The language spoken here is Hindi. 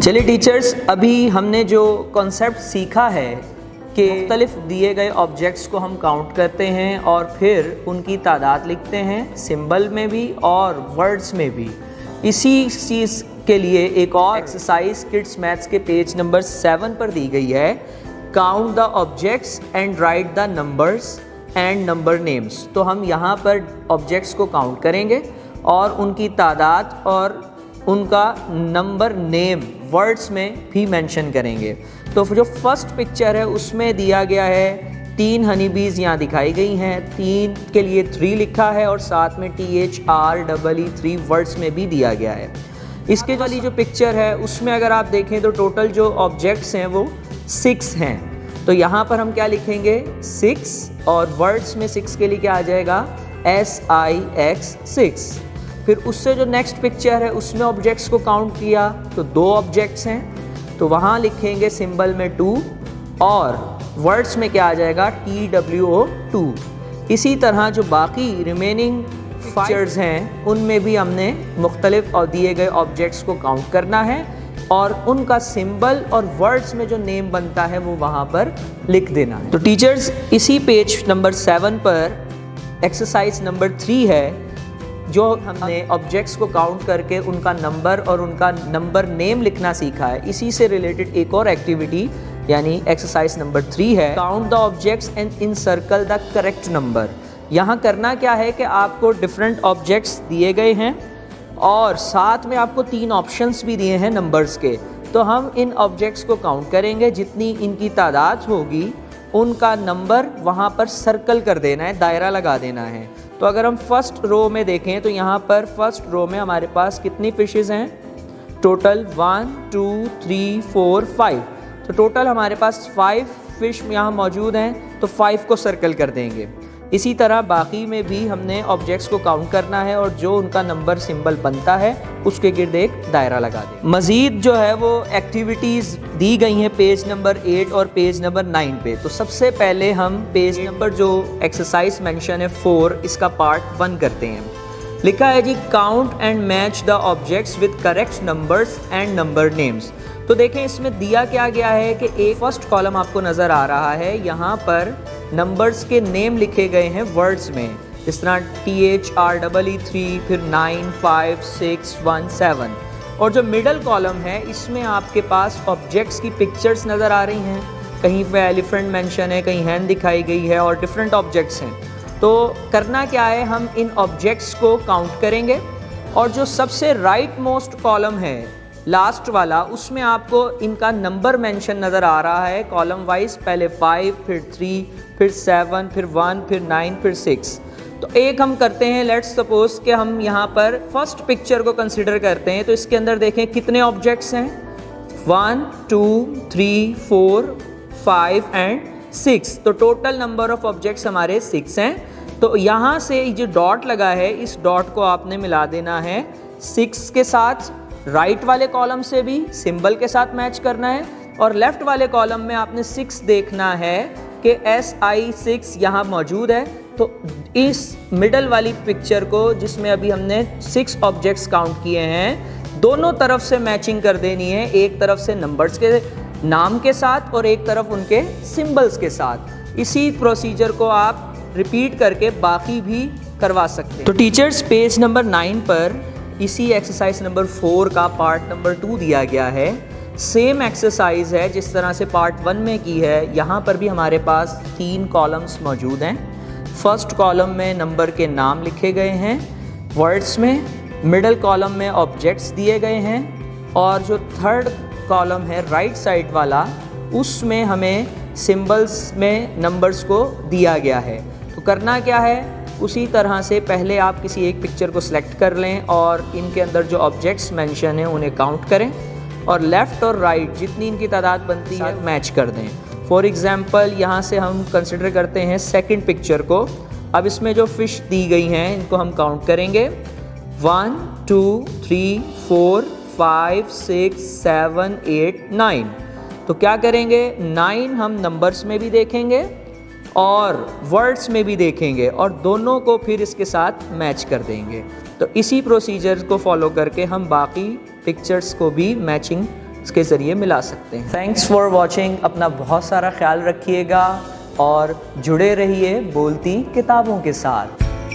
चलिए टीचर्स, अभी हमने जो कॉन्सेप्ट सीखा है कि मुख्तलिफ दिए गए ऑब्जेक्ट्स को हम काउंट करते हैं और फिर उनकी तादाद लिखते हैं, सिंबल में भी और वर्ड्स में भी। इसी चीज़ के लिए एक और एक्सरसाइज किड्स मैथ्स के पेज नंबर 7 पर दी गई है, count the objects and right the numbers and number names. तो हम यहाँ पर ऑब्जेक्ट्स को काउंट करेंगे और उनकी तादाद और उनका नंबर नेम वर्ड्स में भी मेंशन करेंगे। तो जो फर्स्ट पिक्चर है उसमें दिया गया है 3 हनी बीज़ यहाँ दिखाई गई हैं, 3 के लिए 3 लिखा है और साथ में THREE 3 वर्ड्स में भी दिया गया है। इसके वाली जो पिक्चर है उसमें अगर आप देखें तो टोटल जो ऑब्जेक्ट्स हैं वो 6 हैं। तो यहाँ पर हम क्या लिखेंगे 6 और वर्ड्स में 6 के लिए क्या आ जाएगा SIX 6। फिर उससे जो नेक्स्ट पिक्चर है उसमें ऑब्जेक्ट्स को काउंट किया तो 2 ऑब्जेक्ट्स हैं, तो वहाँ लिखेंगे सिंबल में 2 और वर्ड्स में क्या आ जाएगा TWO 2। इसी तरह जो बाकी रिमेनिंग पिक्चर्स हैं उनमें भी हमने मुख्तलिफ और दिए गए ऑब्जेक्ट्स को काउंट करना है और उनका सिंबल और वर्ड्स में जो नेम बनता है वो वहाँ पर लिख देना है। तो टीचर्स, इसी पेज नंबर 7 पर एक्सरसाइज नंबर 3 है जो हमने ऑब्जेक्ट्स को काउंट करके उनका नंबर और उनका नंबर नेम लिखना सीखा है। इसी से रिलेटेड एक और एक्टिविटी यानी एक्सरसाइज नंबर 3 है, count the objects and encircle the correct number. यहाँ करना क्या है कि आपको डिफरेंट ऑब्जेक्ट्स दिए गए हैं और साथ में आपको 3 ऑप्शंस भी दिए हैं नंबर्स के। तो हम इन ऑब्जेक्ट्स को काउंट करेंगे, जितनी इनकी तादाद होगी उनका नंबर वहाँ पर सर्कल कर देना है, दायरा लगा देना है। तो अगर हम फर्स्ट रो में देखें तो यहाँ पर फर्स्ट रो में हमारे पास कितनी फिशेज़ हैं, टोटल 1 2 3 4 5। तो टोटल हमारे पास 5 फिश यहाँ मौजूद हैं, तो 5 को सर्कल कर देंगे। इसी तरह बाकी में भी हमने ऑब्जेक्ट्स को काउंट करना है और जो उनका नंबर सिंबल बनता है उसके गिर्द एक दायरा लगा दें। मज़ीद जो है वो एक्टिविटीज़ दी गई हैं पेज नंबर 8 और पेज नंबर 9 पे। तो सबसे पहले हम पेज नंबर जो एक्सरसाइज मेंशन है 4, इसका पार्ट 1 करते हैं। लिखा है जी, count and match the objects with correct numbers and number names. तो देखें इसमें दिया क्या गया है कि एक फर्स्ट कॉलम आपको नज़र आ रहा है, यहाँ पर नंबर्स के नेम लिखे गए हैं वर्ड्स में, इस तरह THREE 3, फिर 9 5 6 1 7। और जो मिडल कॉलम है इसमें आपके पास ऑब्जेक्ट्स की पिक्चर्स नज़र आ रही हैं, कहीं पे एलिफेंट मेंशन है, कहीं हैंड दिखाई गई है और डिफरेंट ऑब्जेक्ट्स हैं। तो करना क्या है, हम इन ऑब्जेक्ट्स को काउंट करेंगे और जो सबसे राइट मोस्ट कॉलम है लास्ट वाला, उसमें आपको इनका नंबर मेंशन नज़र आ रहा है कॉलम वाइज, पहले 5 फिर 3 फिर 7 फिर 1 फिर 9 फिर 6। तो एक हम करते हैं, लेट्स सपोज कि हम यहाँ पर फर्स्ट पिक्चर को कंसिडर करते हैं। तो इसके अंदर देखें कितने ऑब्जेक्ट्स हैं, 1 2 3 4 5 एंड 6। तो टोटल नंबर ऑफ ऑब्जेक्ट्स हमारे 6 हैं। तो यहाँ से जो डॉट लगा है इस डॉट को आपने मिला देना है 6 के साथ, राइट वाले कॉलम से भी सिंबल के साथ मैच करना है और लेफ़्ट वाले कॉलम में आपने 6 देखना है कि SI6 यहाँ मौजूद है। तो इस मिडल वाली पिक्चर को जिसमें अभी हमने 6 ऑब्जेक्ट्स काउंट किए हैं, दोनों तरफ से मैचिंग कर देनी है, एक तरफ से नंबर्स के नाम के साथ और एक तरफ उनके सिंबल्स के साथ। इसी प्रोसीजर को आप रिपीट करके बाकी भी करवा सकते हैं। तो टीचर्स, पेज नंबर 9 पर इसी एक्सरसाइज नंबर 4 का पार्ट नंबर 2 दिया गया है। सेम एक्सरसाइज है जिस तरह से पार्ट 1 में की है। यहाँ पर भी हमारे पास 3 कॉलम्स मौजूद हैं। फर्स्ट कॉलम में नंबर के नाम लिखे गए हैं वर्ड्स में, मिडल कॉलम में ऑब्जेक्ट्स दिए गए हैं और जो थर्ड कॉलम है राइट साइड वाला, उसमें हमें सिंबल्स में नंबर्स को दिया गया है। तो करना क्या है, उसी तरह से पहले आप किसी एक पिक्चर को सिलेक्ट कर लें और इनके अंदर जो ऑब्जेक्ट्स मेंशन हैं उन्हें काउंट करें और लेफ़्ट और राइट जितनी इनकी तादाद बनती है मैच कर दें। फॉर एग्ज़ाम्पल यहाँ से हम कंसिडर करते हैं सेकंड पिक्चर को। अब इसमें जो फ़िश दी गई हैं इनको हम काउंट करेंगे, 1 2 3 4 5 6 7 8 9। तो क्या करेंगे, 9 हम नंबर्स में भी देखेंगे और वर्ड्स में भी देखेंगे और दोनों को फिर इसके साथ मैच कर देंगे। तो इसी प्रोसीजर को फॉलो करके हम बाकी पिक्चर्स को भी मैचिंग के ज़रिए मिला सकते हैं। Thanks for watching. अपना बहुत सारा ख्याल रखिएगा और जुड़े रहिए बोलती किताबों के साथ।